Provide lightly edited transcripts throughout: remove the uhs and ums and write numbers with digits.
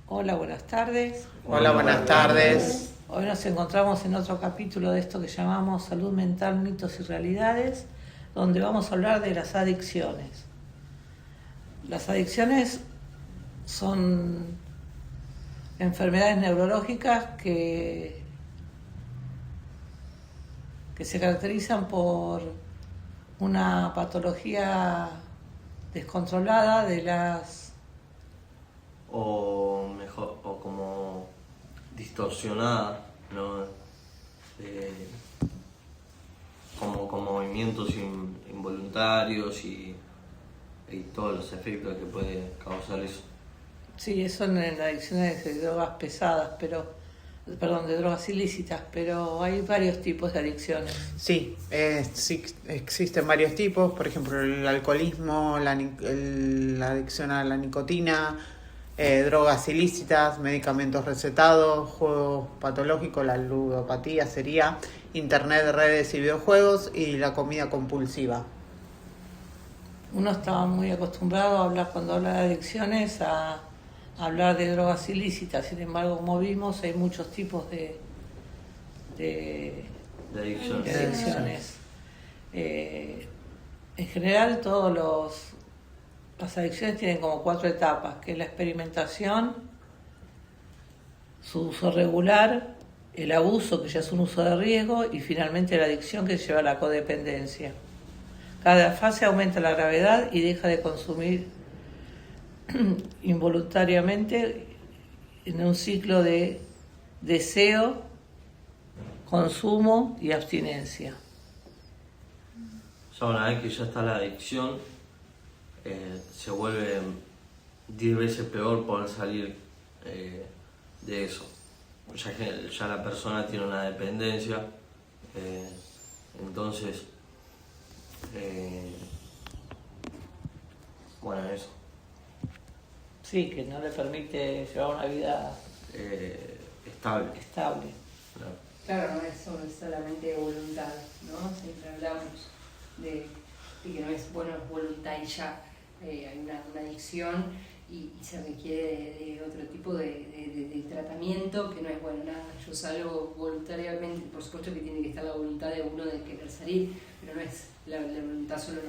Hola, buenas tardes. Hola, buenas tardes. Hoy nos encontramos en otro capítulo de esto que llamamos Salud Mental, Mitos y Realidades, donde vamos a hablar de las adicciones. Las adicciones son enfermedades neurológicas que se caracterizan por una patología descontrolada de las... o mejor, o como distorsionada, ¿no? Como con movimientos involuntarios y todos los efectos que puede causar eso. Sí, eso en adicciones de drogas pesadas, de drogas ilícitas, pero hay varios tipos de adicciones. Sí, existen varios tipos, por ejemplo el alcoholismo, la adicción a la nicotina, drogas ilícitas, medicamentos recetados, juegos patológicos, la ludopatía sería, internet, redes y videojuegos y la comida compulsiva. Uno está muy acostumbrado a hablar, cuando habla de adicciones, a hablar de drogas ilícitas. Sin embargo, como vimos, hay muchos tipos de adicciones. En general, las adicciones tienen como 4 etapas, que es la experimentación, su uso regular, el abuso, que ya es un uso de riesgo, y finalmente la adicción, que lleva a la codependencia. Cada fase aumenta la gravedad y deja de consumir involuntariamente en un ciclo de deseo, consumo y abstinencia. Ya una vez que ya está la adicción, se vuelve 10 veces peor poder salir de eso. Ya que ya la persona tiene una dependencia, entonces, bueno, eso. Sí, que no le permite llevar una vida Estable. No. Claro, no es solamente voluntad, ¿no? Siempre hablamos de que no es voluntad y ya. Hay una adicción y se requiere de otro tipo de tratamiento que no es nada. Yo salgo voluntariamente, por supuesto que tiene que estar la voluntad de uno de querer salir, pero no es la voluntad solo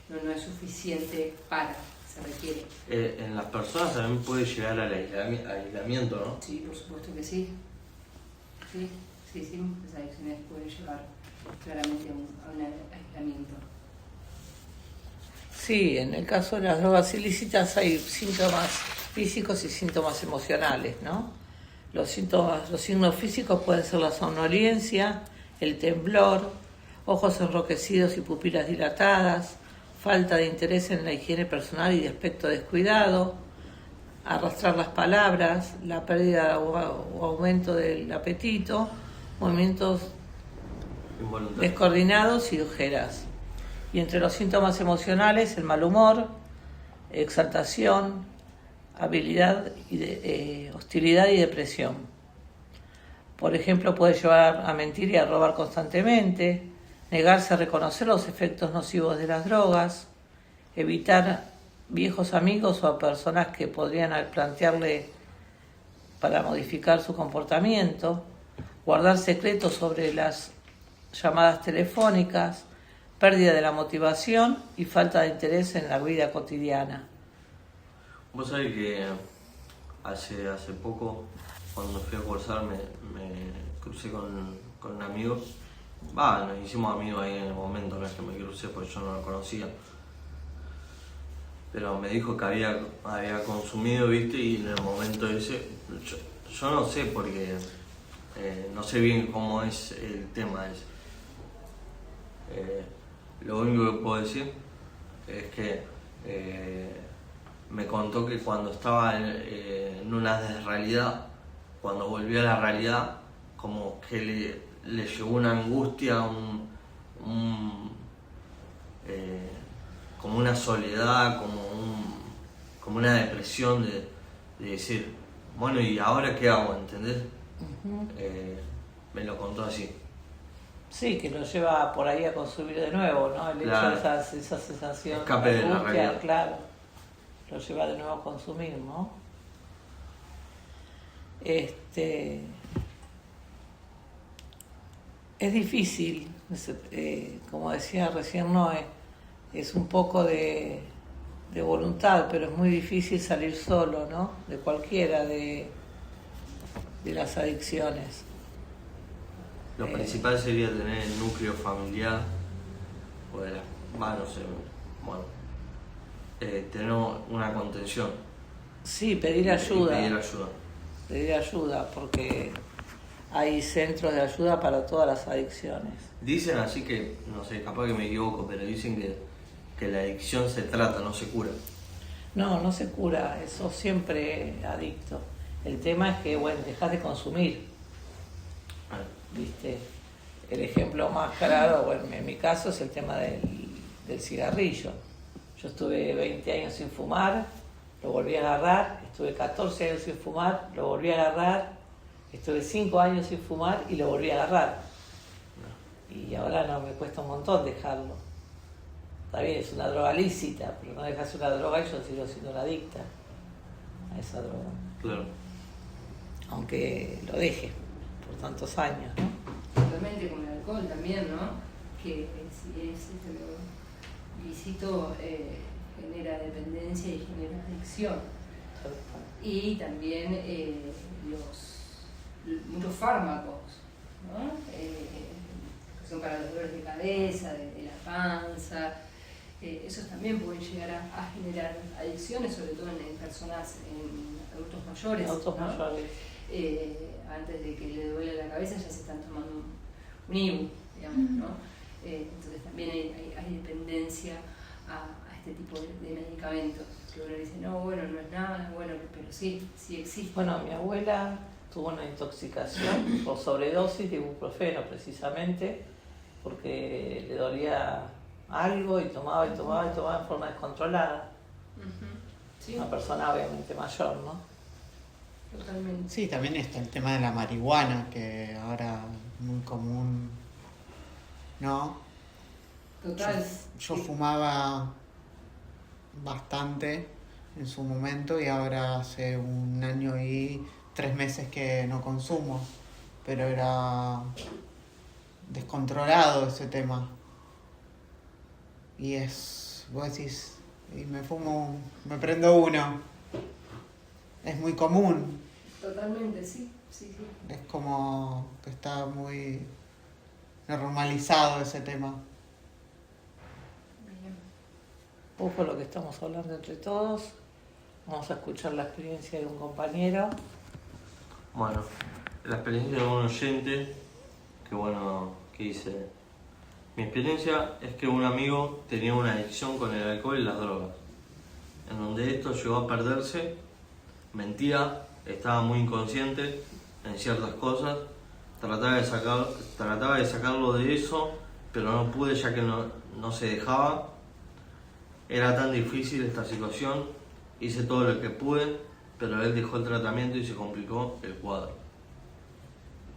no es suficiente para. Se requiere. En las personas también puede llegar al aislamiento, ¿no? Sí, por supuesto que sí. Sí, las adicciones pueden llevar claramente a un aislamiento. Sí, en el caso de las drogas ilícitas hay síntomas físicos y síntomas emocionales, ¿no? Los signos físicos pueden ser la somnolencia, el temblor, ojos enrojecidos y pupilas dilatadas, falta de interés en la higiene personal y de aspecto descuidado, arrastrar las palabras, la pérdida o aumento del apetito, movimientos descoordinados y ojeras. Y entre los síntomas emocionales, el mal humor, exaltación, hostilidad y depresión. Por ejemplo, puede llevar a mentir y a robar constantemente, negarse a reconocer los efectos nocivos de las drogas, evitar viejos amigos o a personas que podrían plantearle para modificar su comportamiento, guardar secretos sobre las llamadas telefónicas, pérdida de la motivación y falta de interés en la vida cotidiana. Vos sabés que hace poco, cuando fui a cursar, me crucé con un amigo. Nos hicimos amigos ahí en el momento, no es que me crucé porque yo no lo conocía. Pero me dijo que había consumido, ¿viste? Y en el momento ese, yo no sé porque no sé bien cómo es el tema ese. Lo único que puedo decir es que me contó que cuando estaba en una desrealidad, cuando volvió a la realidad, como que le llegó una angustia, como una soledad, como una depresión de decir, bueno, ¿y ahora qué hago? ¿Entendés? Uh-huh. Me lo contó así. Sí, que lo lleva por ahí a consumir de nuevo, ¿no? El Claro. hecho de esa sensación Escape de la realidad. Claro, lo lleva de nuevo a consumir, ¿no? Este, es difícil, como decía recién Noé, es un poco de voluntad, pero es muy difícil salir solo, ¿no? De cualquiera de las adicciones. Lo principal sería tener el núcleo familiar, o de las manos, bueno, tener una contención. Sí, pedir ayuda. Y pedir ayuda. Pedir ayuda, porque hay centros de ayuda para todas las adicciones. Dicen así que, no sé, capaz que me equivoco, pero dicen que la adicción se trata, no se cura. No, no se cura, sos siempre adicto. El tema es que, bueno, dejás de consumir. ¿Viste? El ejemplo más claro, bueno, en mi caso es el tema del cigarrillo. Yo estuve 20 años sin fumar, lo volví a agarrar, estuve 14 años sin fumar, lo volví a agarrar, estuve 5 años sin fumar y lo volví a agarrar. Y ahora no, me cuesta un montón dejarlo. Está bien, es una droga lícita, pero no dejas una droga y yo sigo siendo una adicta a esa droga. Claro. Aunque lo deje por tantos años, ¿no? Totalmente, con el alcohol también, ¿no? Que si es ilícito, genera dependencia y genera adicción. Y también muchos fármacos, ¿no? Que son para los dolores de cabeza, de la panza, esos también pueden llegar a generar adicciones, sobre todo en personas, en adultos mayores. Adultos ¿no? mayores. Antes de que le duele la cabeza ya se están tomando un IBU, digamos, ¿no? Entonces también hay dependencia a este tipo de medicamentos, que uno dice, no, bueno, no es nada, bueno, pero sí existe. Bueno, mi abuela tuvo una intoxicación por sobredosis de ibuprofeno, precisamente, porque le dolía algo y tomaba en forma descontrolada. Sí. Una persona obviamente mayor, ¿no? Totalmente. Sí, también está el tema de la marihuana, que ahora es muy común, ¿no? Total. Yo Sí. fumaba bastante en su momento y ahora hace 1 año y 3 meses que no consumo, pero era descontrolado ese tema. Y vos decís, y me prendo uno. Es muy común. Totalmente, sí. Es como que está muy normalizado ese tema. Bien. Un poco lo que estamos hablando entre todos. Vamos a escuchar la experiencia de un compañero. Bueno, la experiencia de un oyente que dice: mi experiencia es que un amigo tenía una adicción con el alcohol y las drogas, en donde esto llegó a perderse, mentía, estaba muy inconsciente en ciertas cosas, trataba de sacarlo de eso, pero no pude, ya que no se dejaba. Era tan difícil esta situación, hice todo lo que pude, pero él dejó el tratamiento y se complicó el cuadro.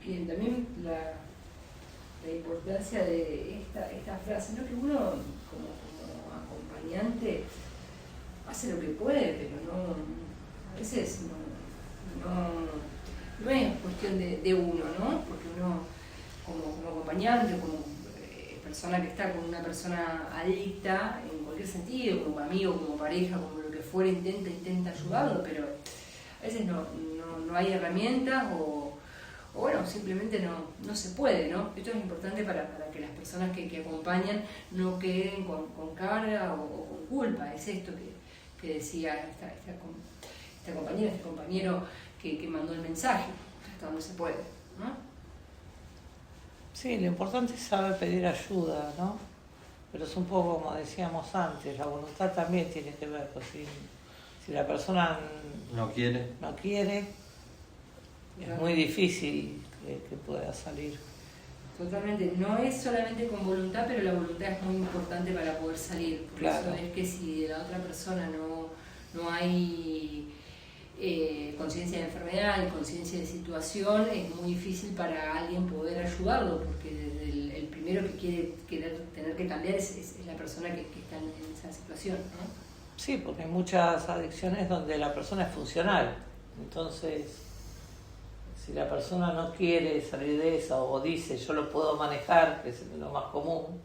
Bien, también la importancia de esta frase, ¿no? Que uno como acompañante hace lo que puede, pero a veces no es cuestión de uno, ¿no? Porque uno como acompañante, como persona que está con una persona adicta, en cualquier sentido, como amigo, como pareja, como lo que fuera, intenta ayudarlo, pero a veces no hay herramientas o bueno, simplemente no se puede, ¿no? Esto es importante para que las personas que acompañan no queden con carga o con culpa. Es esto que decía esta compañera, este compañero que mandó el mensaje, hasta donde se puede, ¿no? Sí, lo importante es saber pedir ayuda, ¿no? Pero es un poco como decíamos antes, la voluntad también tiene que ver, pues si la persona ¿No quiere? no quiere, es muy difícil que pueda salir. Totalmente, no es solamente con voluntad, pero la voluntad es muy importante para poder salir. Por Claro. eso es que si de la otra persona no hay conciencia de enfermedad y conciencia de situación, es muy difícil para alguien poder ayudarlo, porque el primero que quiere tener que cambiar es la persona que está en esa situación, ¿no? Sí, porque hay muchas adicciones donde la persona es funcional, entonces Si la persona no quiere salir de eso o dice yo lo puedo manejar, que es lo más común,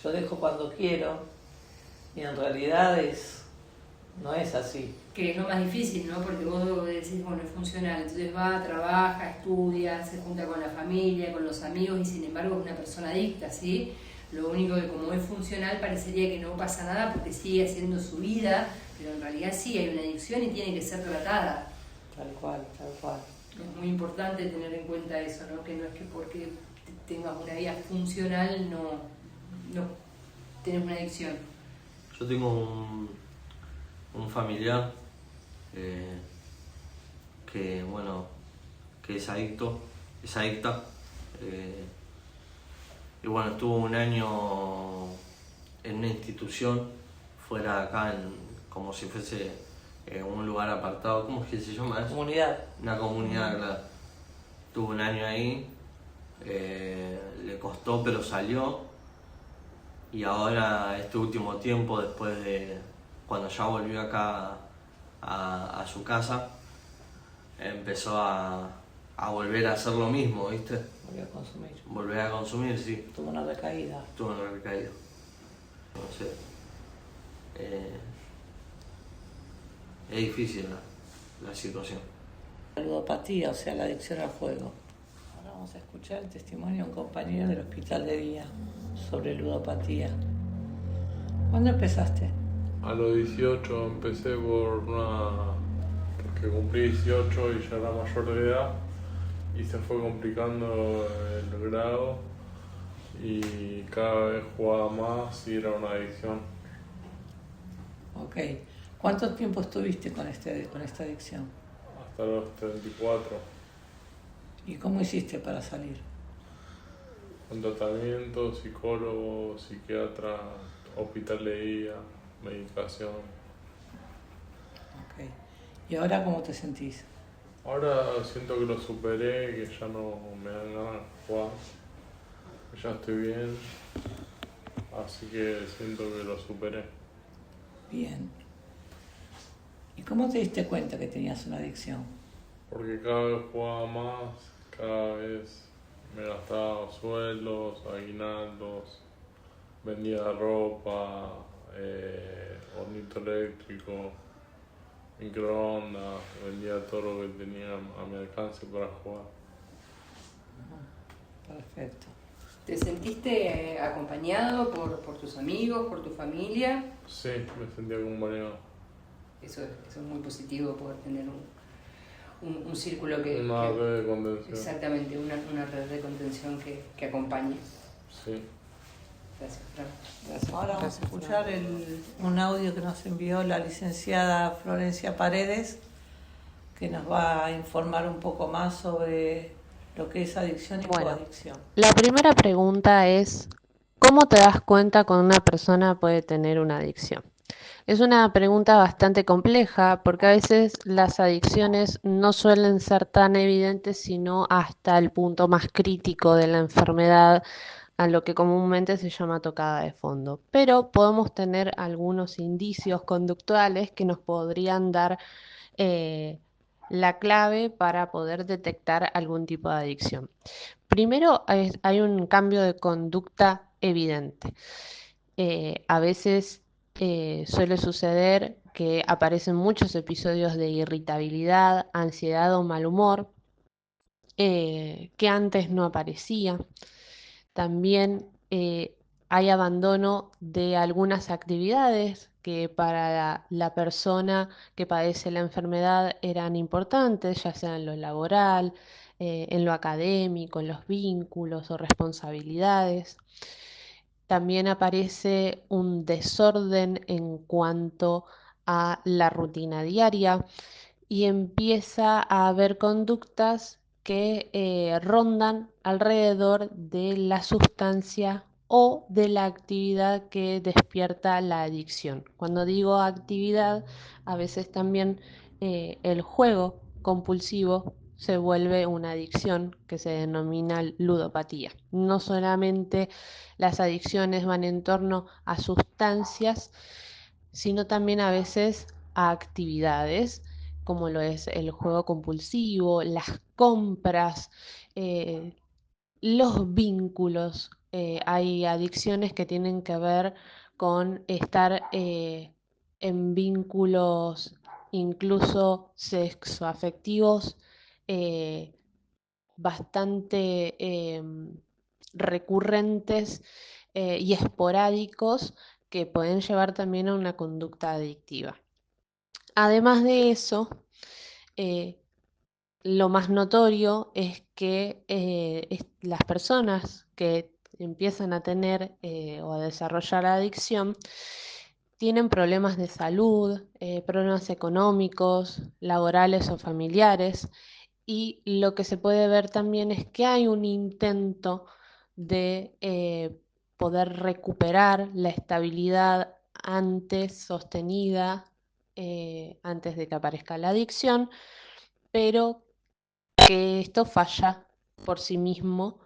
yo dejo cuando quiero, y en realidad no es así. Que es lo más difícil, ¿no? Porque vos decís, bueno, es funcional, entonces va, trabaja, estudia, se junta con la familia, con los amigos y sin embargo es una persona adicta, ¿sí? Lo único que como es funcional parecería que no pasa nada porque sigue haciendo su vida, pero en realidad sí hay una adicción y tiene que ser tratada. Tal cual, tal cual. Es muy importante tener en cuenta eso, ¿no? Que no es que porque tengas una vida funcional no tenés una adicción. Yo tengo un familiar que, bueno, que es adicta. Y bueno, estuvo un año en una institución fuera de acá, como si fuese un lugar apartado. ¿Cómo es que se llama eso? Comunidad. Una comunidad, claro. Estuvo un año ahí, le costó pero salió. Y ahora, este último tiempo, después de cuando ya volvió acá a su casa, empezó a volver a hacer lo mismo, ¿viste? Volví a consumir. Volver a consumir, sí. Tuvo una recaída. Tuvo una recaída. No sé. Es difícil la situación. La ludopatía, o sea, la adicción al juego. Ahora vamos a escuchar el testimonio de un compañero del hospital de día sobre ludopatía. ¿Cuándo empezaste? A los 18 empecé porque cumplí 18 y ya era mayor de edad y se fue complicando el grado y cada vez jugaba más y era una adicción. Ok. ¿Cuánto tiempo estuviste con esta adicción? Hasta los 34, ¿Y cómo hiciste para salir? con tratamiento, psicólogo, psiquiatra, hospital de día, medicación. Ok. ¿Y ahora cómo te sentís? Ahora siento que lo superé, que ya no me dan ganas de jugar, que ya estoy bien, así que siento que lo superé. Bien. ¿Y cómo te diste cuenta que tenías una adicción? Porque cada vez jugaba más, cada vez me gastaba sueldos, aguinaldos, vendía ropa, hornito eléctrico, microondas, vendía todo lo que tenía a mi alcance para jugar. Perfecto. ¿Te sentiste acompañado por tus amigos, por tu familia? Sí, me sentía acompañado. Eso es muy positivo, poder tener un círculo Una red de contención. Exactamente, una red de contención que acompañe. Sí. Gracias, Fran. Gracias. Ahora vamos a escuchar un audio que nos envió la licenciada Florencia Paredes, que nos va a informar un poco más sobre lo que es adicción y coadicción. La primera pregunta es, ¿cómo te das cuenta cuando una persona puede tener una adicción? Es una pregunta bastante compleja porque a veces las adicciones no suelen ser tan evidentes sino hasta el punto más crítico de la enfermedad, a lo que comúnmente se llama tocada de fondo. Pero podemos tener algunos indicios conductuales que nos podrían dar la clave para poder detectar algún tipo de adicción. Primero, hay un cambio de conducta evidente. A veces suele suceder que aparecen muchos episodios de irritabilidad, ansiedad o mal humor que antes no aparecía. También hay abandono de algunas actividades que para la persona que padece la enfermedad eran importantes, ya sea en lo laboral, en lo académico, en los vínculos o responsabilidades. También aparece un desorden en cuanto a la rutina diaria y empieza a haber conductas que rondan alrededor de la sustancia o de la actividad que despierta la adicción. Cuando digo actividad, a veces también el juego compulsivo se vuelve una adicción que se denomina ludopatía. No solamente las adicciones van en torno a sustancias, sino también a veces a actividades como lo es el juego compulsivo, las compras, los vínculos. Hay adicciones que tienen que ver con estar en vínculos incluso sexoafectivos eh, bastante recurrentes y esporádicos que pueden llevar también a una conducta adictiva. Además de eso, eh, lo más notorio es que las personas que empiezan a tener o a desarrollar adicción tienen problemas de salud, problemas económicos, laborales o familiares, y lo que se puede ver también es que hay un intento de poder recuperar la estabilidad antes sostenida, antes de que aparezca la adicción, pero que esto falla por sí mismo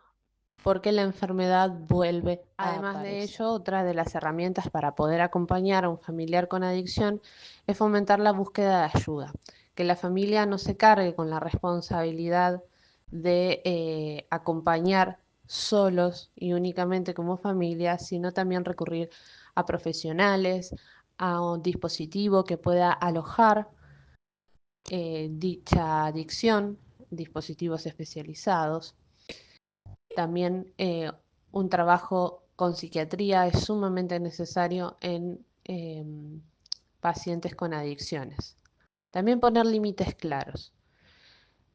porque la enfermedad vuelve a Además de aparecer. ello, otra de las herramientas para poder acompañar a un familiar con adicción es fomentar la búsqueda de ayuda, que la familia no se cargue con la responsabilidad de acompañar solos y únicamente como familia, sino también recurrir a profesionales, a un dispositivo que pueda alojar dicha adicción, dispositivos especializados. También un trabajo con psiquiatría es sumamente necesario en pacientes con adicciones. También poner límites claros.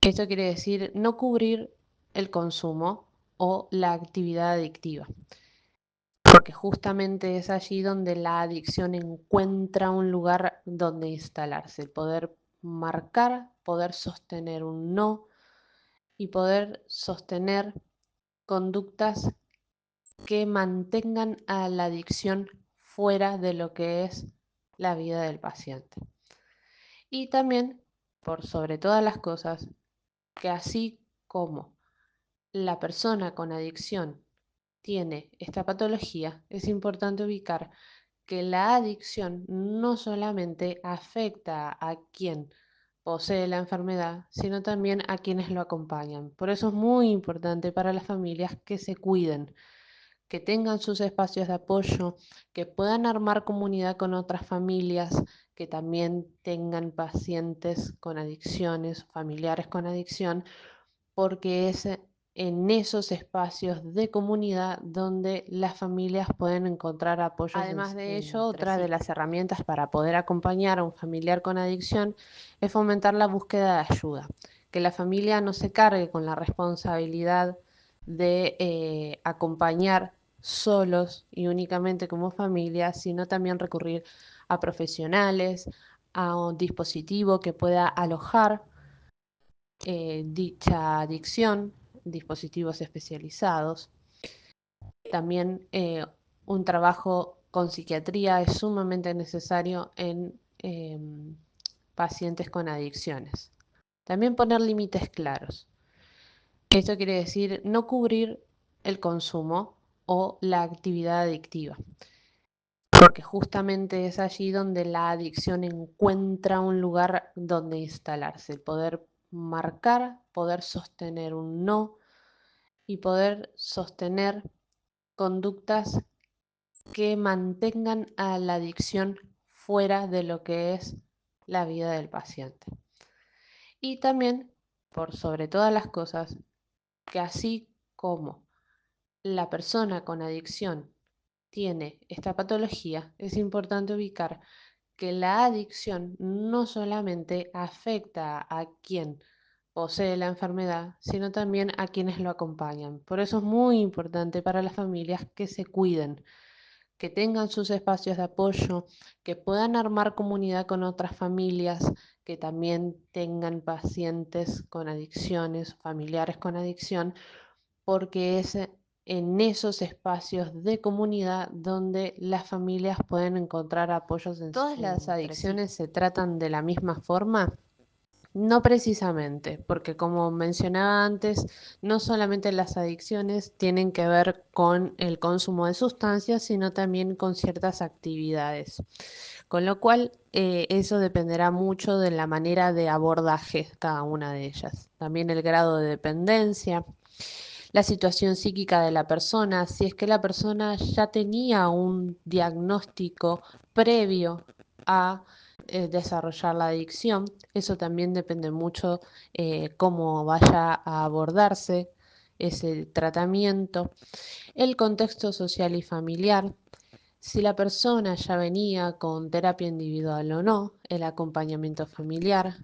Esto quiere decir no cubrir el consumo o la actividad adictiva, porque justamente es allí donde la adicción encuentra un lugar donde instalarse, el poder marcar, poder sostener un no y poder sostener conductas que mantengan a la adicción fuera de lo que es la vida del paciente. Y también, por sobre todas las cosas, que así como la persona con adicción tiene esta patología, es importante ubicar que la adicción no solamente afecta a quien posee la enfermedad, sino también a quienes lo acompañan. Por eso es muy importante para las familias que se cuiden, que tengan sus espacios de apoyo, que puedan armar comunidad con otras familias, que también tengan pacientes con adicciones, familiares con adicción, porque es en esos espacios de comunidad donde las familias pueden encontrar apoyos. Además de ello, otra de las herramientas para poder acompañar a un familiar con adicción es fomentar la búsqueda de ayuda, que la familia no se cargue con la responsabilidad de acompañar solos y únicamente como familia, sino también recurrir a profesionales, a un dispositivo que pueda alojar dicha adicción, dispositivos especializados. También un trabajo con psiquiatría es sumamente necesario en pacientes con adicciones. También poner límites claros. Esto quiere decir no cubrir el consumo o la actividad adictiva, porque justamente es allí donde la adicción encuentra un lugar donde instalarse, el poder marcar, poder sostener un no y poder sostener conductas que mantengan a la adicción fuera de lo que es la vida del paciente. Y también, por sobre todas las cosas, que así como la persona con adicción tiene esta patología, es importante ubicar que la adicción no solamente afecta a quien posee la enfermedad, sino también a quienes lo acompañan. Por eso es muy importante para las familias que se cuiden, que tengan sus espacios de apoyo, que puedan armar comunidad con otras familias, que también tengan pacientes con adicciones, familiares con adicción, porque es en esos espacios de comunidad donde las familias pueden encontrar apoyos. ¿Todas las adicciones se tratan de la misma forma? No precisamente, porque como mencionaba antes, no solamente las adicciones tienen que ver con el consumo de sustancias, sino también con ciertas actividades, con lo cual eso dependerá mucho de la manera de abordaje cada una de ellas. También el grado de dependencia, la situación psíquica de la persona, si es que la persona ya tenía un diagnóstico previo a desarrollar la adicción, eso también depende mucho cómo vaya a abordarse ese tratamiento, el contexto social y familiar, si la persona ya venía con terapia individual o no, el acompañamiento familiar,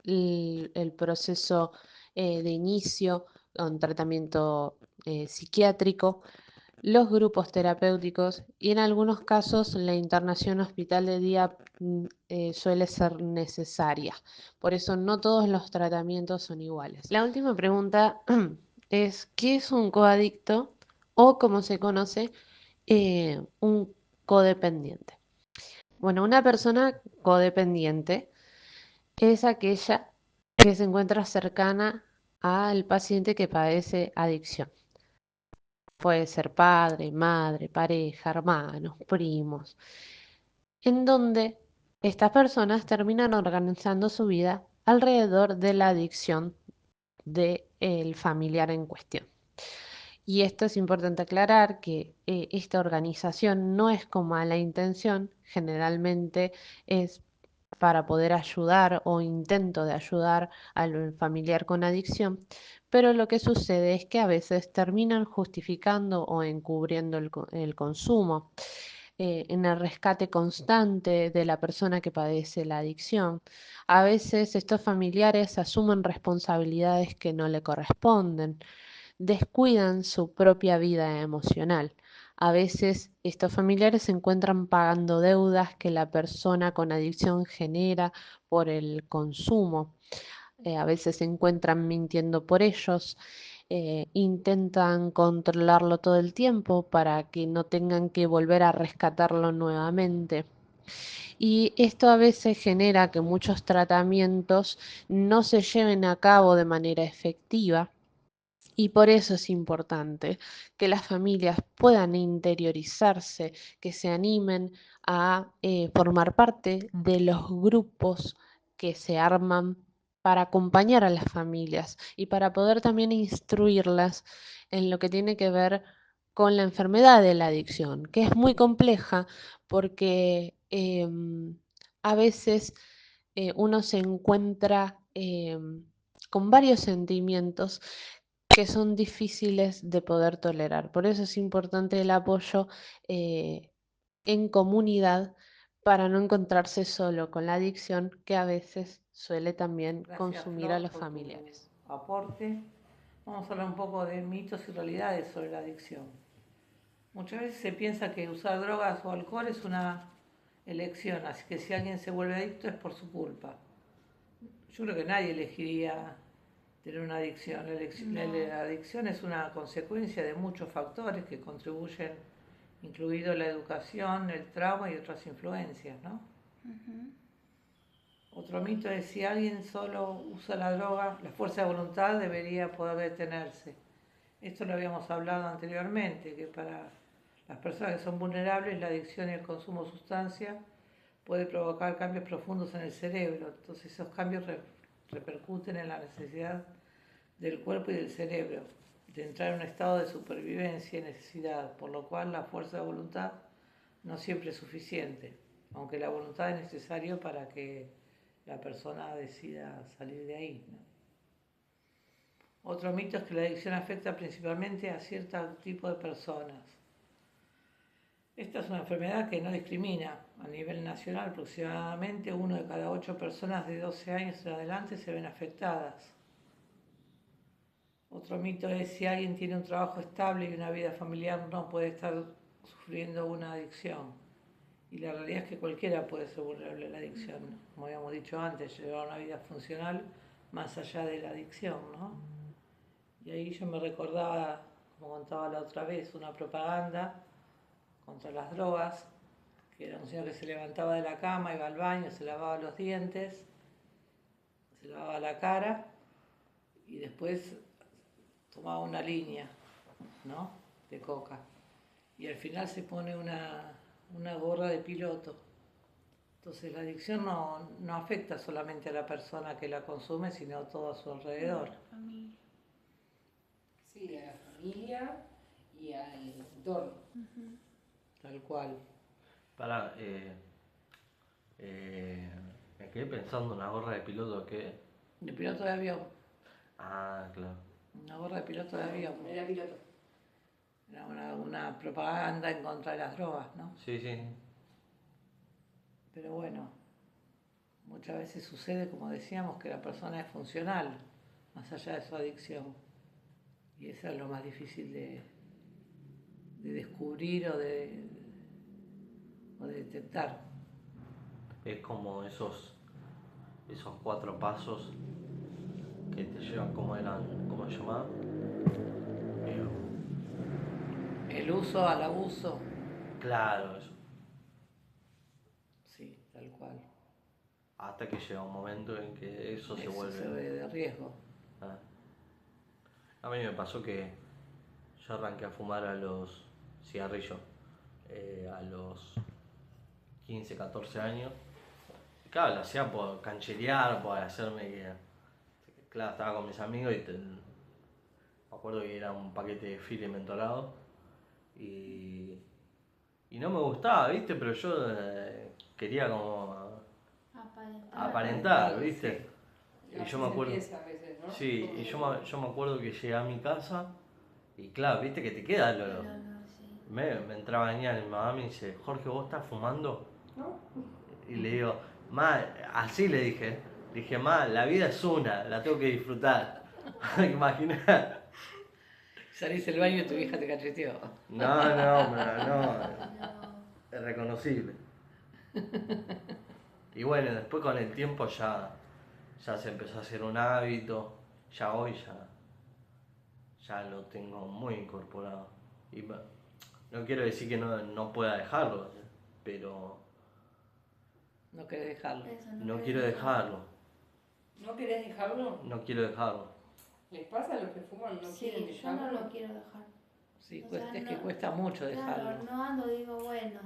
el proceso de inicio con tratamiento psiquiátrico, los grupos terapéuticos y en algunos casos la internación hospital de día suele ser necesaria. Por eso no todos los tratamientos son iguales. La última pregunta es, ¿qué es un coadicto o como se conoce, un codependiente? Bueno, una persona codependiente es aquella que se encuentra cercana al paciente que padece adicción. Puede ser padre, madre, pareja, hermanos, primos, en donde estas personas terminan organizando su vida alrededor de la adicción del familiar en cuestión. Y esto es importante aclarar que esta organización no es con mala intención, generalmente es para poder ayudar o intento de ayudar al familiar con adicción, pero lo que sucede es que a veces terminan justificando o encubriendo el consumo. En el rescate constante de la persona que padece la adicción. A veces estos familiares asumen responsabilidades que no le corresponden, descuidan su propia vida emocional. A veces estos familiares se encuentran pagando deudas que la persona con adicción genera por el consumo. A veces se encuentran mintiendo por ellos, intentan controlarlo todo el tiempo para que no tengan que volver a rescatarlo nuevamente. Y esto a veces genera que muchos tratamientos no se lleven a cabo de manera efectiva y por eso es importante que las familias puedan interiorizarse, que se animen a formar parte de los grupos que se arman para acompañar a las familias y para poder también instruirlas en lo que tiene que ver con la enfermedad de la adicción, que es muy compleja porque a veces uno se encuentra con varios sentimientos que son difíciles de poder tolerar. Por eso es importante el apoyo eh, en comunidad para no encontrarse solo con la adicción que a veces suele también Gracias, consumir a Flor, los por tu familiares. aporte. Vamos a hablar un poco de mitos y realidades sobre la adicción. Muchas veces se piensa que usar drogas o alcohol es una elección, así que si alguien se vuelve adicto es por su culpa. Yo creo que nadie elegiría tener una adicción. La adicción es una consecuencia de muchos factores que contribuyen, incluido la educación, el trauma y otras influencias, ¿no? Otro mito es si alguien solo usa la droga, la fuerza de voluntad debería poder detenerse. Esto lo habíamos hablado anteriormente, que para las personas que son vulnerables la adicción y el consumo de sustancia puede provocar cambios profundos en el cerebro. Entonces esos cambios repercuten en la necesidad del cuerpo y del cerebro de entrar en un estado de supervivencia y necesidad, por lo cual la fuerza de voluntad no siempre es suficiente, aunque la voluntad es necesario para que la persona decida salir de ahí, ¿no? Otro mito es que la adicción afecta principalmente a cierto tipo de personas. Esta es una enfermedad que no discrimina. A nivel nacional, aproximadamente 1 de cada 8 personas de 12 años en adelante se ven afectadas. Otro mito es si alguien tiene un trabajo estable y una vida familiar no puede estar sufriendo una adicción. Y la realidad es que cualquiera puede ser vulnerable a la adicción, ¿no? Como habíamos dicho antes, llevar una vida funcional más allá de la adicción, ¿no? Y ahí yo me recordaba, como contaba la otra vez, una propaganda contra las drogas, que era un señor que se levantaba de la cama, iba al baño, se lavaba los dientes, se lavaba la cara y después tomaba una línea, ¿no?, de coca. Y al final se pone una gorra de piloto. Entonces la adicción no afecta solamente a la persona que la consume, sino a todo a su alrededor. Familia. Sí, a la familia y al entorno. Tal cual. Para, me quedé pensando una gorra de piloto que... De piloto de avión. Ah, claro. Una gorra de piloto de avión. No era piloto. Era una propaganda en contra de las drogas, ¿no? Sí, sí. Pero bueno, muchas veces sucede, como decíamos, que la persona es funcional, más allá de su adicción. Y eso es lo más difícil de descubrir o de detectar. Es como esos 4 pasos que te llevan, ¿cómo se llamaba? El uso al abuso, Claro, eso. sí, tal cual. Hasta que llega un momento en que eso se vuelve... se ve de riesgo. Ah. A mí me pasó que yo arranqué a fumar a los cigarrillos a los 15, 14 años. Y claro, lo hacía por cancherear, por hacerme que... Claro, estaba con mis amigos y me acuerdo que era un paquete de Philly mentolado y no me gustaba, ¿viste? Pero yo quería como aparentar, ¿viste? Y yo me acuerdo... Empieza a veces, ¿no? Sí, y yo me acuerdo que llegué a mi casa y claro, viste que te queda el olor. Sí. Me entraba a bañar y mi mamá me dice, Jorge, ¿vos estás fumando? ¿No? Y le digo, ma, así le dije, ma, la vida es una, la tengo que disfrutar. Imaginá. Salís del baño y tu hija te cacheteó. No, es reconocible. Y bueno, después con el tiempo ya se empezó a hacer un hábito, ya hoy ya lo tengo muy incorporado. Y no quiero decir que no pueda dejarlo, pero No querés dejarlo. Eso, no querés quiero dejarlo, ¿No querés dejarlo? no quiero dejarlo. ¿Les pasa a los que fuman? ¿No Sí, quieren yo dejarlo? no lo quiero dejar. Sí, O sea, es no- que cuesta mucho dejarlo. Claro, no ando, digo, bueno,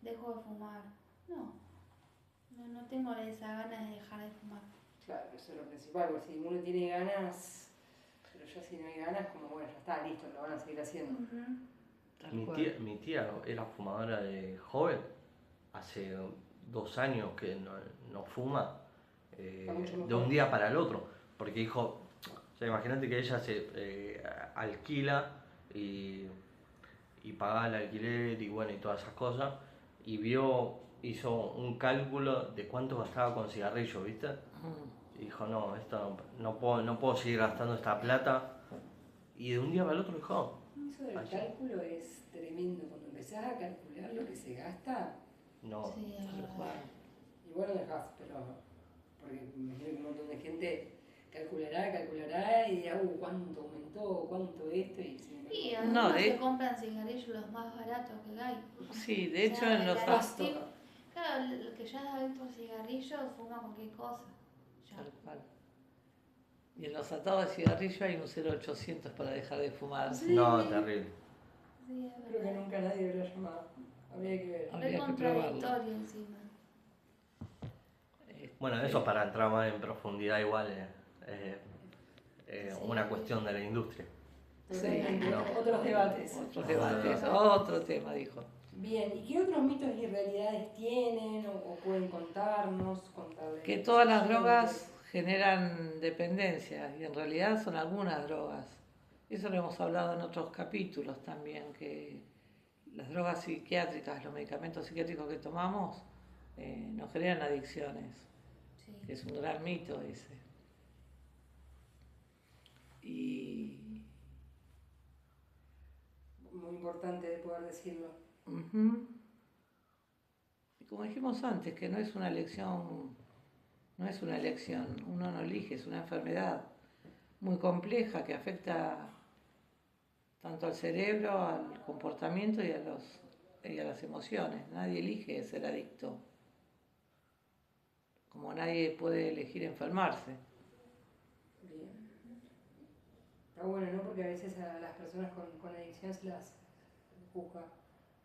dejo de fumar. No tengo esa ganas de dejar de fumar. Claro, eso es lo principal, porque si uno tiene ganas, pero ya si no hay ganas, como bueno, ya está, listo, lo van a seguir haciendo. Tal Mi cual. mi tía era fumadora de joven, hace 2 años que no fuma, Está mucho mejor. de un día para el otro, porque dijo, o sea, imagínate que ella se alquila y pagaba el alquiler y bueno, y todas esas cosas, y hizo un cálculo de cuánto gastaba con cigarrillos, ¿viste? Y dijo, no, esto no puedo seguir gastando esta plata, y de un día para el otro dejó. Eso del Así. cálculo es tremendo. Cuando empezás a calcular lo que se gasta, No, Sí, es Tal verdad. cual. igual lo dejás, pero. Porque me imagino que un montón de gente calculará y dirá, cuánto aumentó, cuánto esto, y sin Sí, embargo, No, algunos de- se compran cigarrillos los más baratos que hay. Sí, de O hecho sea, en los el actos. adictivo- Claro, el que ya es adicto al cigarrillo fuma cualquier cosa. Ya. Tal cual. Y en los atados de cigarrillo hay un 0800 para dejar de fumar. no, terrible. Sí, es creo que verdad. nunca nadie lo ha llamado. Habría que ver. Habría Es que contradictorio encima. Bueno, eso para entrar más en profundidad igual es Sí. una cuestión de la industria. Totalmente, no. otros debates. Otros debates, otro tema, dijo. Bien, ¿y qué otros mitos y realidades tienen o pueden contarles? Que todas las drogas generan dependencia y en realidad son algunas drogas. Eso lo hemos hablado en otros capítulos también, que las drogas psiquiátricas, los medicamentos psiquiátricos que tomamos nos generan adicciones, Sí. que es un gran mito ese. Y Muy importante de poder decirlo. ujú. Y como dijimos antes, que no es una elección, uno no elige, es una enfermedad muy compleja que afecta tanto al cerebro, al comportamiento y a las emociones. Nadie elige ser adicto, como nadie puede elegir enfermarse. Bien. Está bueno, ¿no? Porque a veces a las personas con adicción se las juzga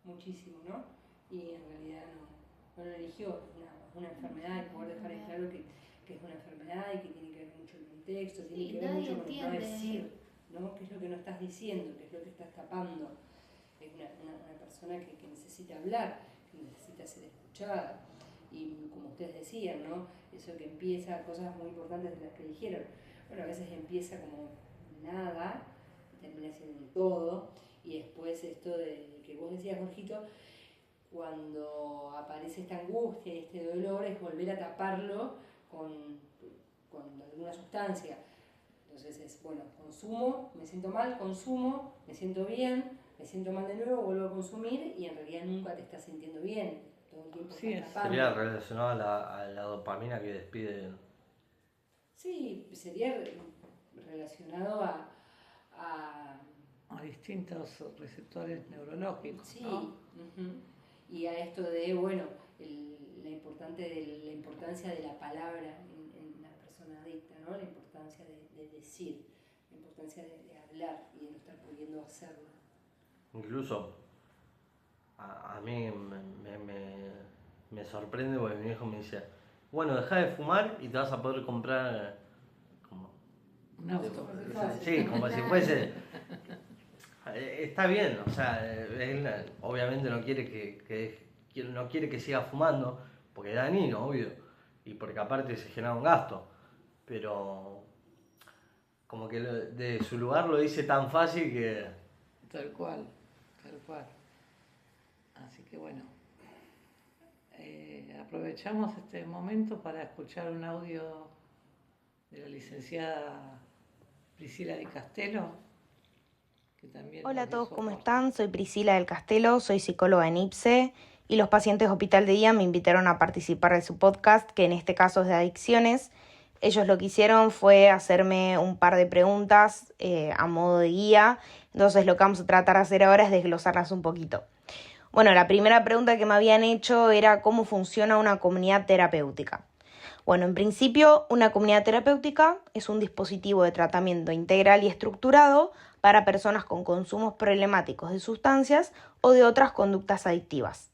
muchísimo, ¿no? Y en realidad no lo eligió, es una enfermedad, hay que poder dejar en claro que es una enfermedad y que tiene que ver mucho el contexto, tiene que ver mucho con no decir, ¿no? ¿Qué es lo que no estás diciendo? ¿Qué es lo que estás tapando? Es una persona que necesita hablar, que necesita ser escuchada. Y como ustedes decían, ¿no? Eso que empieza, cosas muy importantes de las que dijeron. Bueno, a veces empieza como nada, termina siendo un todo, y después esto de que vos decías, Jorgito, cuando aparece esta angustia y este dolor, es volver a taparlo con alguna sustancia. Entonces es, bueno, consumo, me siento mal, consumo, me siento bien, me siento mal de nuevo, vuelvo a consumir y en realidad nunca te estás sintiendo bien. Todo el tiempo Sí, estás tapando. Sería relacionado a la dopamina que despide. Sí, sería relacionado a distintos receptores neurológicos, sí, ¿no? uh-huh. Y a esto de, bueno, la importancia de la palabra en la persona adicta, ¿no? La importancia de decir, la importancia de hablar y de no estar pudiendo hacerlo. Incluso a mí me sorprende porque mi viejo me dice, bueno, deja de fumar y te vas a poder comprar como... Un auto. Sí, como si fuese... Está bien, o sea, él obviamente no quiere no quiere que siga fumando, porque es dañino, obvio, y porque aparte se genera un gasto, pero como que de su lugar lo dice tan fácil que... Tal cual, tal cual. Así que bueno, aprovechamos este momento para escuchar un audio de la licenciada Priscila Di Castelo. Hola a todos, ¿cómo están? Soy Priscila del Castelo, soy psicóloga en IPSE y los pacientes de Hospital de Día me invitaron a participar de su podcast, que en este caso es de adicciones. Ellos lo que hicieron fue hacerme un par de preguntas a modo de guía, entonces lo que vamos a tratar de hacer ahora es desglosarlas un poquito. Bueno, la primera pregunta que me habían hecho era cómo funciona una comunidad terapéutica. Bueno, en principio, una comunidad terapéutica es un dispositivo de tratamiento integral y estructurado para personas con consumos problemáticos de sustancias o de otras conductas adictivas.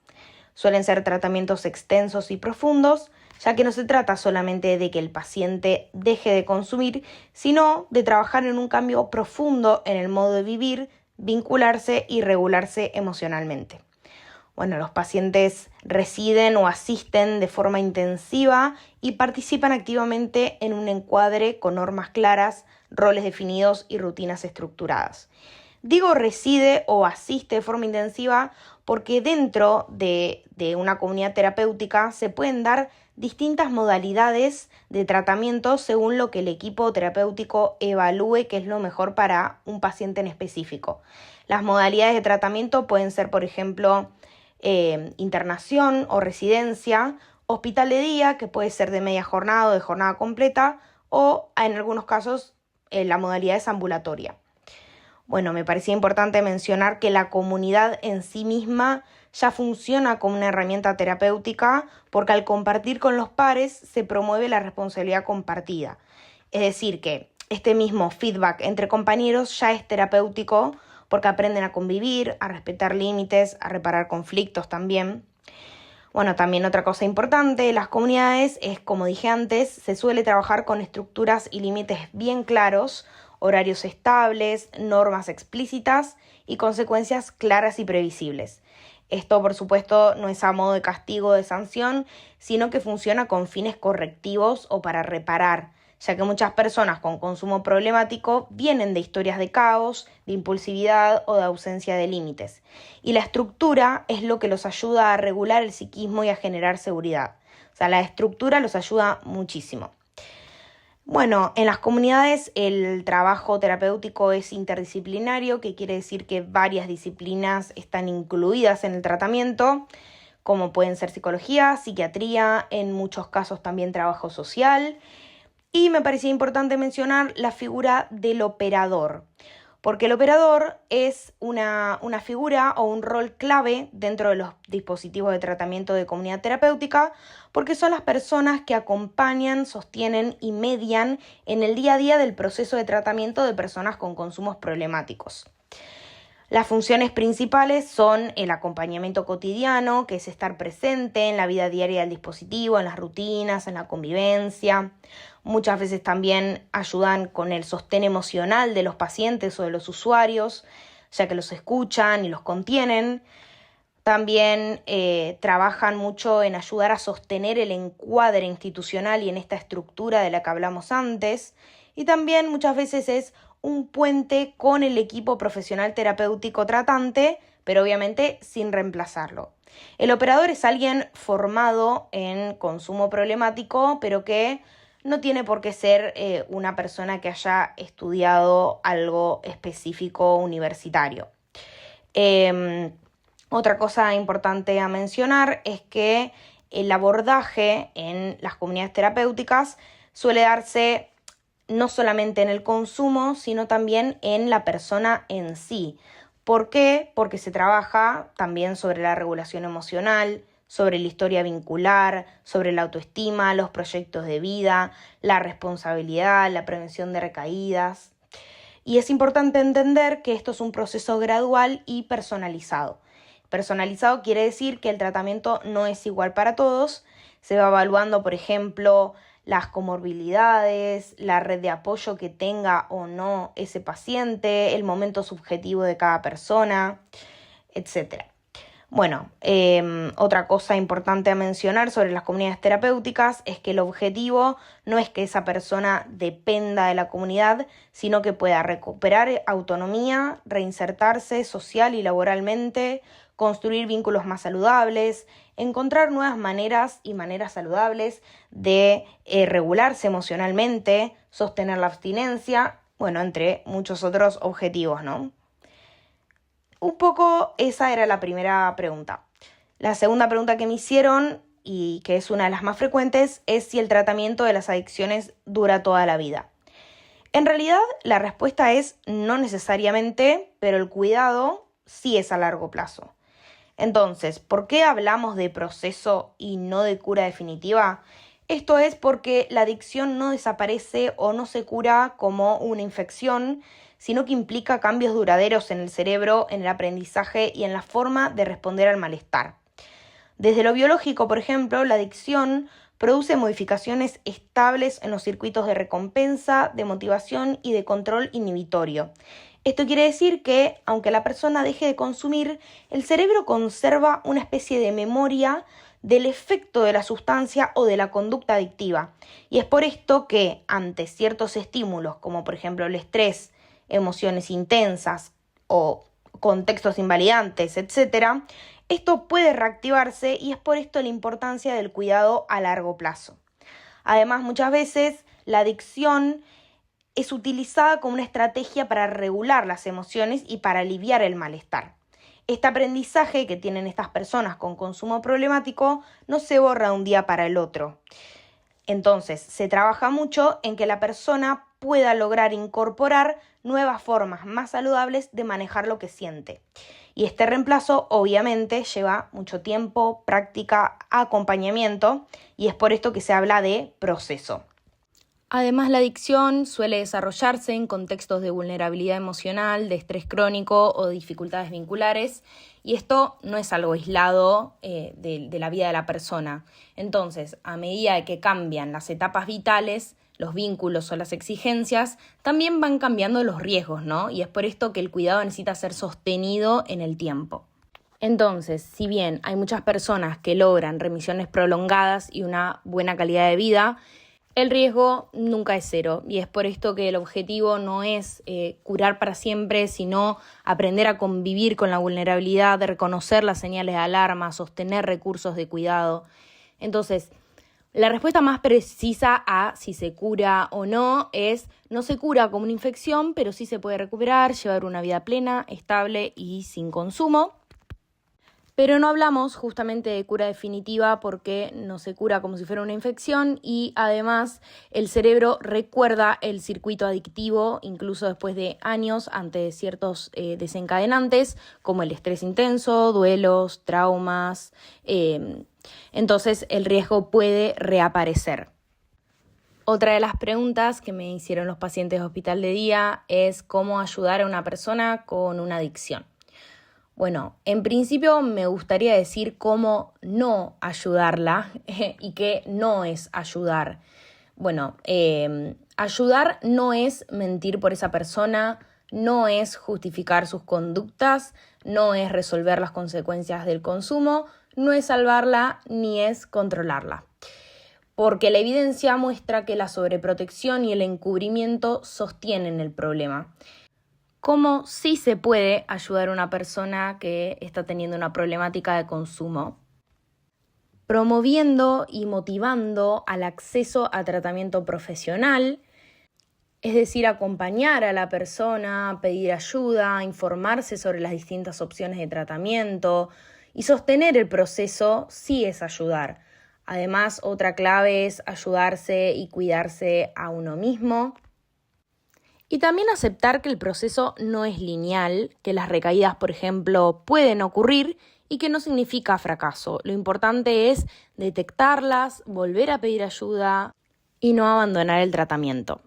Suelen ser tratamientos extensos y profundos, ya que no se trata solamente de que el paciente deje de consumir, sino de trabajar en un cambio profundo en el modo de vivir, vincularse y regularse emocionalmente. Bueno, los pacientes residen o asisten de forma intensiva y participan activamente en un encuadre con normas claras, roles definidos y rutinas estructuradas. Digo reside o asiste de forma intensiva porque dentro de una comunidad terapéutica se pueden dar distintas modalidades de tratamiento según lo que el equipo terapéutico evalúe que es lo mejor para un paciente en específico. Las modalidades de tratamiento pueden ser, por ejemplo, internación o residencia, hospital de día, que puede ser de media jornada o de jornada completa, o en algunos casos la modalidad es ambulatoria. Bueno, me parecía importante mencionar que la comunidad en sí misma ya funciona como una herramienta terapéutica porque al compartir con los pares se promueve la responsabilidad compartida. Es decir, que este mismo feedback entre compañeros ya es terapéutico porque aprenden a convivir, a respetar límites, a reparar conflictos también. Bueno, también otra cosa importante de las comunidades es, como dije antes, se suele trabajar con estructuras y límites bien claros, horarios estables, normas explícitas y consecuencias claras y previsibles. Esto, por supuesto, no es a modo de castigo o de sanción, sino que funciona con fines correctivos o para reparar, ya que muchas personas con consumo problemático vienen de historias de caos, de impulsividad o de ausencia de límites. Y la estructura es lo que los ayuda a regular el psiquismo y a generar seguridad. O sea, la estructura los ayuda muchísimo. Bueno, en las comunidades el trabajo terapéutico es interdisciplinario, que quiere decir que varias disciplinas están incluidas en el tratamiento, como pueden ser psicología, psiquiatría, en muchos casos también trabajo social. Y me parecía importante mencionar la figura del operador, porque el operador es una figura o un rol clave dentro de los dispositivos de tratamiento de comunidad terapéutica, porque son las personas que acompañan, sostienen y median en el día a día del proceso de tratamiento de personas con consumos problemáticos. Las funciones principales son el acompañamiento cotidiano, que es estar presente en la vida diaria del dispositivo, en las rutinas, en la convivencia. Muchas veces también ayudan con el sostén emocional de los pacientes o de los usuarios, ya que los escuchan y los contienen. También trabajan mucho en ayudar a sostener el encuadre institucional y en esta estructura de la que hablamos antes. Y también muchas veces es un puente con el equipo profesional terapéutico tratante, pero obviamente sin reemplazarlo. El operador es alguien formado en consumo problemático, pero que no tiene por qué ser una persona que haya estudiado algo específico universitario. Otra cosa importante a mencionar es que el abordaje en las comunidades terapéuticas suele darse no solamente en el consumo, sino también en la persona en sí. ¿Por qué? Porque se trabaja también sobre la regulación emocional, sobre la historia vincular, sobre la autoestima, los proyectos de vida, la responsabilidad, la prevención de recaídas. Y es importante entender que esto es un proceso gradual y personalizado. Personalizado quiere decir que el tratamiento no es igual para todos. Se va evaluando, por ejemplo, las comorbilidades, la red de apoyo que tenga o no ese paciente, el momento subjetivo de cada persona, etc. Bueno, otra cosa importante a mencionar sobre las comunidades terapéuticas es que el objetivo no es que esa persona dependa de la comunidad, sino que pueda recuperar autonomía, reinsertarse social y laboralmente, construir vínculos más saludables, encontrar nuevas maneras y maneras saludables de regularse emocionalmente, sostener la abstinencia, bueno, entre muchos otros objetivos, ¿no? Un poco esa era la primera pregunta. La segunda pregunta que me hicieron, y que es una de las más frecuentes, es si el tratamiento de las adicciones dura toda la vida. En realidad, la respuesta es no necesariamente, pero el cuidado sí es a largo plazo. Entonces, ¿por qué hablamos de proceso y no de cura definitiva? Esto es porque la adicción no desaparece o no se cura como una infección, sino que implica cambios duraderos en el cerebro, en el aprendizaje y en la forma de responder al malestar. Desde lo biológico, por ejemplo, la adicción produce modificaciones estables en los circuitos de recompensa, de motivación y de control inhibitorio. Esto quiere decir que, aunque la persona deje de consumir, el cerebro conserva una especie de memoria del efecto de la sustancia o de la conducta adictiva. Y es por esto que, ante ciertos estímulos, como por ejemplo el estrés, emociones intensas o contextos invalidantes, etc., esto puede reactivarse y es por esto la importancia del cuidado a largo plazo. Además, muchas veces la adicción es utilizada como una estrategia para regular las emociones y para aliviar el malestar. Este aprendizaje que tienen estas personas con consumo problemático no se borra de un día para el otro. Entonces, se trabaja mucho en que la persona pueda lograr incorporar nuevas formas más saludables de manejar lo que siente. Y este reemplazo, obviamente, lleva mucho tiempo, práctica, acompañamiento, y es por esto que se habla de proceso. Además, la adicción suele desarrollarse en contextos de vulnerabilidad emocional, de estrés crónico o de dificultades vinculares, y esto no es algo aislado de la vida de la persona. Entonces, a medida que cambian las etapas vitales, los vínculos o las exigencias, también van cambiando los riesgos, ¿no? Y es por esto que el cuidado necesita ser sostenido en el tiempo. Entonces, si bien hay muchas personas que logran remisiones prolongadas y una buena calidad de vida, el riesgo nunca es cero, y es por esto que el objetivo no es curar para siempre, sino aprender a convivir con la vulnerabilidad, de reconocer las señales de alarma, sostener recursos de cuidado. Entonces, la respuesta más precisa a si se cura o no es: no se cura como una infección, pero sí se puede recuperar, llevar una vida plena, estable y sin consumo. Pero no hablamos justamente de cura definitiva porque no se cura como si fuera una infección y además el cerebro recuerda el circuito adictivo incluso después de años ante ciertos desencadenantes como el estrés intenso, duelos, traumas. Entonces el riesgo puede reaparecer. Otra de las preguntas que me hicieron los pacientes de hospital de día es cómo ayudar a una persona con una adicción. Bueno, en principio me gustaría decir cómo no ayudarla y qué no es ayudar. Bueno, ayudar no es mentir por esa persona, no es justificar sus conductas, no es resolver las consecuencias del consumo, no es salvarla ni es controlarla. Porque la evidencia muestra que la sobreprotección y el encubrimiento sostienen el problema. ¿Cómo sí se puede ayudar a una persona que está teniendo una problemática de consumo? Promoviendo y motivando al acceso a tratamiento profesional, es decir, acompañar a la persona, pedir ayuda, informarse sobre las distintas opciones de tratamiento y sostener el proceso sí es ayudar. Además, otra clave es ayudarse y cuidarse a uno mismo. Y también aceptar que el proceso no es lineal, que las recaídas, por ejemplo, pueden ocurrir y que no significa fracaso. Lo importante es detectarlas, volver a pedir ayuda y no abandonar el tratamiento.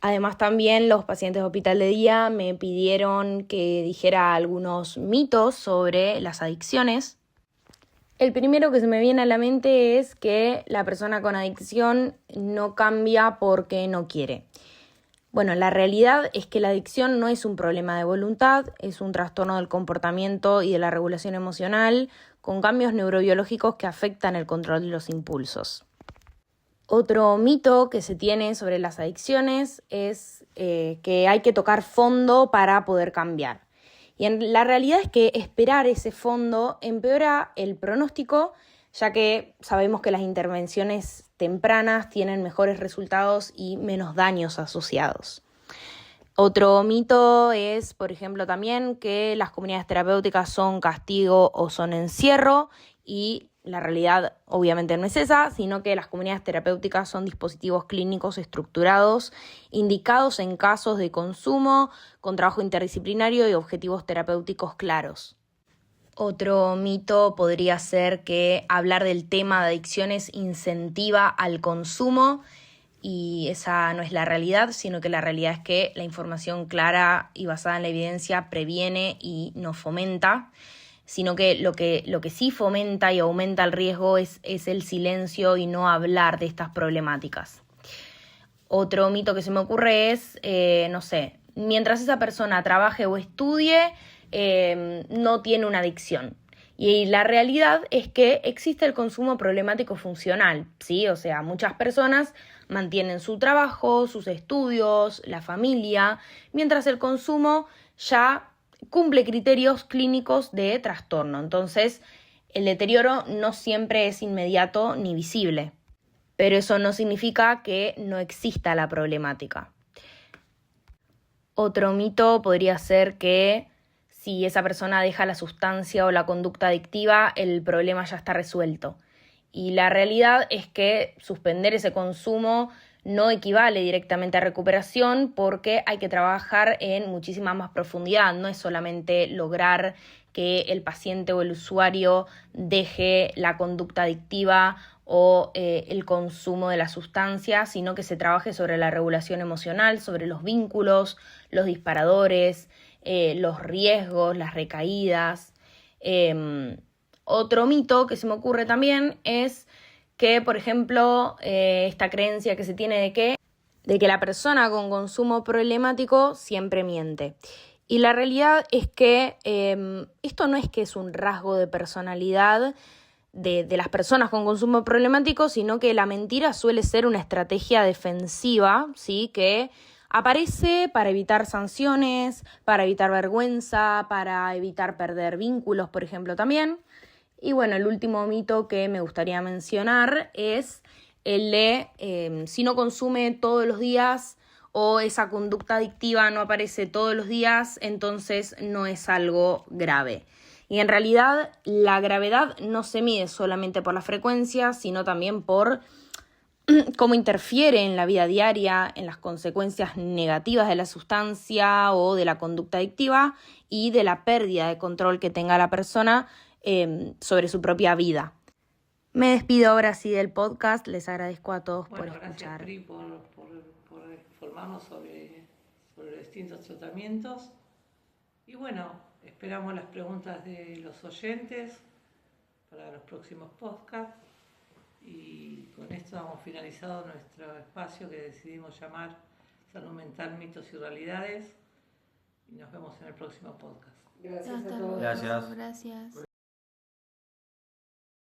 Además, también los pacientes de hospital de día me pidieron que dijera algunos mitos sobre las adicciones. El primero que se me viene a la mente es que la persona con adicción no cambia porque no quiere. Bueno, la realidad es que la adicción no es un problema de voluntad, es un trastorno del comportamiento y de la regulación emocional con cambios neurobiológicos que afectan el control de los impulsos. Otro mito que se tiene sobre las adicciones es que hay que tocar fondo para poder cambiar. Y la realidad es que esperar ese fondo empeora el pronóstico, ya que sabemos que las intervenciones tempranas tienen mejores resultados y menos daños asociados. Otro mito es, por ejemplo, también que las comunidades terapéuticas son castigo o son encierro, y la realidad obviamente no es esa, sino que las comunidades terapéuticas son dispositivos clínicos estructurados, indicados en casos de consumo, con trabajo interdisciplinario y objetivos terapéuticos claros. Otro mito podría ser que hablar del tema de adicciones incentiva al consumo, y esa no es la realidad, sino que la realidad es que la información clara y basada en la evidencia previene y no fomenta, sino que lo que sí fomenta y aumenta el riesgo es el silencio y no hablar de estas problemáticas. Otro mito que se me ocurre es, mientras esa persona trabaje o estudie, no tiene una adicción. Y la realidad es que existe el consumo problemático funcional, ¿sí? O sea, muchas personas mantienen su trabajo, sus estudios, la familia, mientras el consumo ya cumple criterios clínicos de trastorno. Entonces, el deterioro no siempre es inmediato ni visible, pero eso no significa que no exista la problemática. Otro mito podría ser que si esa persona deja la sustancia o la conducta adictiva, el problema ya está resuelto. Y la realidad es que suspender ese consumo no equivale directamente a recuperación, porque hay que trabajar en muchísima más profundidad. No es solamente lograr que el paciente o el usuario deje la conducta adictiva o el consumo de la sustancia, sino que se trabaje sobre la regulación emocional, sobre los vínculos, los disparadores, los riesgos, las recaídas. Otro mito que se me ocurre también es que, por ejemplo, esta creencia que se tiene de que la persona con consumo problemático siempre miente. Y la realidad es que esto no es que es un rasgo de personalidad de las personas con consumo problemático, sino que la mentira suele ser una estrategia defensiva, ¿sí? Que aparece para evitar sanciones, para evitar vergüenza, para evitar perder vínculos, por ejemplo, también. Y bueno, el último mito que me gustaría mencionar es el de si no consume todos los días o esa conducta adictiva no aparece todos los días, entonces no es algo grave. Y en realidad la gravedad no se mide solamente por la frecuencia, sino también por cómo interfiere en la vida diaria, en las consecuencias negativas de la sustancia o de la conducta adictiva y de la pérdida de control que tenga la persona sobre su propia vida. Me despido ahora sí del podcast. Les agradezco a todos por escuchar. Gracias, Pri, por informarnos sobre los distintos tratamientos. Y bueno, esperamos las preguntas de los oyentes para los próximos podcasts. Y con esto hemos finalizado nuestro espacio que decidimos llamar Salud Mental, Mitos y Realidades. Y nos vemos en el próximo podcast. Gracias a Hasta todos. luego. Gracias. Gracias.